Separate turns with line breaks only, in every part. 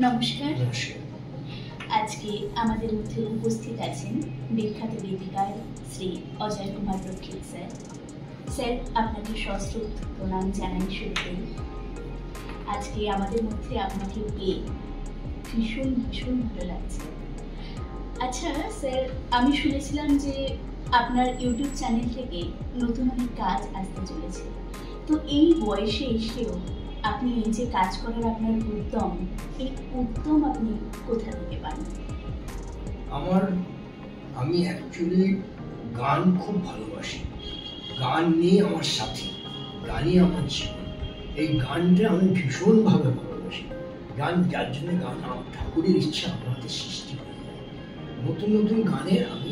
নমস্কার।
নমস্কার।
আজকে আমাদের মধ্যে উপস্থিত আছেন বিখ্যাত গীতিকার শ্রী অজয় কুমার রক্ষিত স্যার। স্যার, আপনাকে সশ্রদ্ধ প্রণাম জানাই শুরুতেই। আজকে আমাদের মধ্যে আপনাকে পেয়ে ভীষণ ভীষণ ভালো লাগছে। আচ্ছা স্যার, আমি শুনেছিলাম যে আপনার ইউটিউব চ্যানেল থেকে নতুন অনেক কাজ আসতে চলেছে, তো এই বয়সে এসেও আপনি এই যে কাজ করার আপনার এই উদ্যম আপনি কোথা থেকে পান?
আমি অ্যাকচুয়ালি গান খুব ভালোবাসি। গান নিয়ে আমার সাথী, গানই আমার জীবন। এই গানটা আমি ভীষণভাবে ভালোবাসি। গান যার জন্য গান আমার ঠাকুরের ইচ্ছা আমাকে সৃষ্টি করে দেয়। নতুন নতুন গানের আমি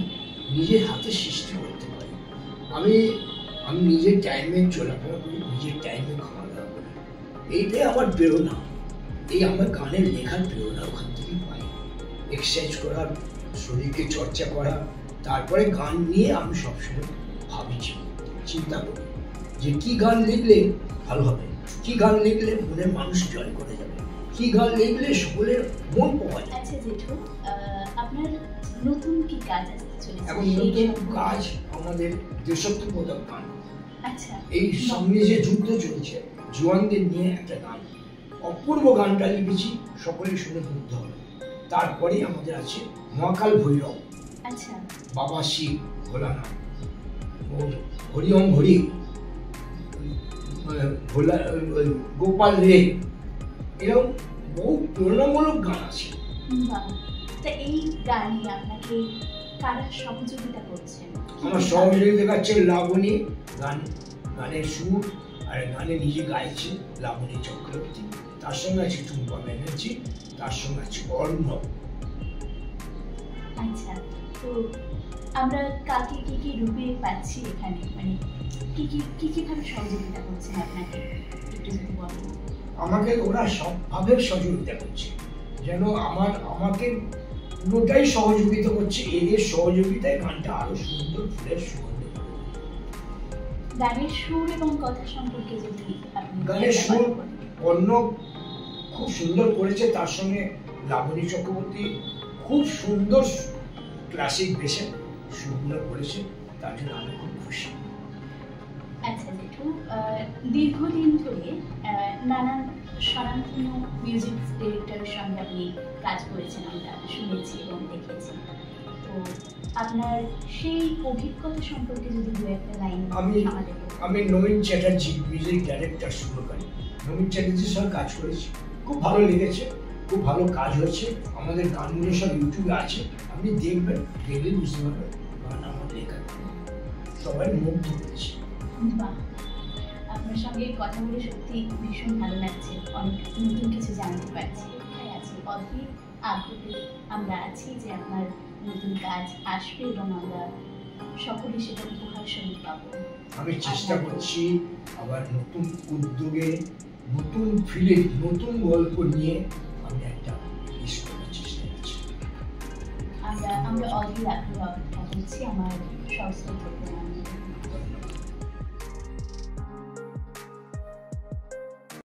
নিজের হাতে সৃষ্টি করতে পারি। আমি নিজের টাইমে চলাফেরা করি, নিজের টাইমে খাওয়া দাওয়া করি। এইটাই আমার প্রেরণা। এই আমার গানের লেখার প্রেরণা ওখান থেকেই পাই। এক্সারসাইজ করা, শরীরকে চর্চা করা, তারপরে গান নিয়ে আমি সবসময় ভাবছি, চিন্তা করি যে কি গান লিখলে ভালো হবে, কি গান লিখলে মনের মানুষ জয় করে যাবে, কি গান লিখলে সকলের মন পাওয়া যায়।
আচ্ছা জেঠু, আপনার নতুন কি কাজ আসতে চলেছে?
এখন নতুন কাজ আমাদের দেশাত্মবোধক গান।
আচ্ছা,
এই সামনে যে যুদ্ধ চলছে, জওয়ানদের নিয়ে একটা গান, অপূর্ব গানটা লিখেছি, সকলেই শুনে মুগ্ধ হবে। তারপরে আমাদের আছে মহাকাল ভৈরব।
আচ্ছা,
বাবা শিব, ভোলানাথ, হরিওম হরি, গোপাল রে, এরকম বহু প্রেরণামূলক গান আছে।
তা এই গানে আপনাকে কারা সহযোগিতা করছেন?
আমার সহযোগিতা করছে লাবণী, গানের সুর আর গানে নিজে গাইছে লাবণী চক্রবর্তী, তার সঙ্গে আছে টুম্পা ব্যানার্জি, তার সঙ্গে আছে অর্ণব।
আচ্ছা, তো আমরা কাকে কি রূপে পাচ্ছি এখানে, মানে কি ভাবে সহযোগিতা করছেন আপনাকে একটু যদি বলেন?
আমাকে ওরা সবভাবে সহযোগিতা করছে, যেন আমাকে পুরোটাই সহযোগিতা করছে। এদের সহযোগিতায় গানটা আরো সুন্দর ফুলের সুগন্ধ।
গানের সুর এবং কথা সম্পর্কে যদি আপনি
গানের সুর অর্ণব খুব সুন্দর করেছে, তার সঙ্গে লাবণী চক্রবর্তী খুব সুন্দর ক্লাসিক বেশে সুরগুলো করেছে, তার জন্য আমি খুব খুশি।
আচ্ছা জেঠু, দীর্ঘদিন ধরে নানান স্বনামধন্য মিউজিক ডিরেক্টরের সঙ্গে আপনি কাজ করেছেন, আমরা শুনেছি এবং দেখেছি। তো আপনার সেই অভিজ্ঞতা সম্পর্কে যদি দু একটা লাইন আমাদের।
আমি নবীন চ্যাটার্জি, মিউজিক ডাইরেক্টর, সুরকারী নবীন চ্যাটার্জির সঙ্গে কাজ করেছি। খুব ভালো লেগেছে, খুব ভালো কাজ হয়েছে। আমাদের গানগুলো সব ইউটিউবে আছে, আপনি দেখবেন, দেখলে বুঝতে পারবেন গান আমার লেখা সবাই মুগ্ধ হয়েছে।
বাহ, আপনার সঙ্গে কথা বলে সত্যি ভীষণ ভালো লাগছে, অনেক নতুন কিছু জানতে পারছি। আছি অদ্ভুত আগ্রহে আমরা আছি যে আপনার নতুন কাজ আসবে এবং আমরা সকলে সেটা উপহার স্বরূপ পাবো।
আমি চেষ্টা করছি আবার নতুন উদ্যোগে, নতুন ফিল্মে, নতুন গল্প নিয়ে আমি একটা রিলিজ করার চেষ্টা করছি।
আমরা অধীর আগ্রহে অপেক্ষা করছি। আমার সশ্রদ্ধ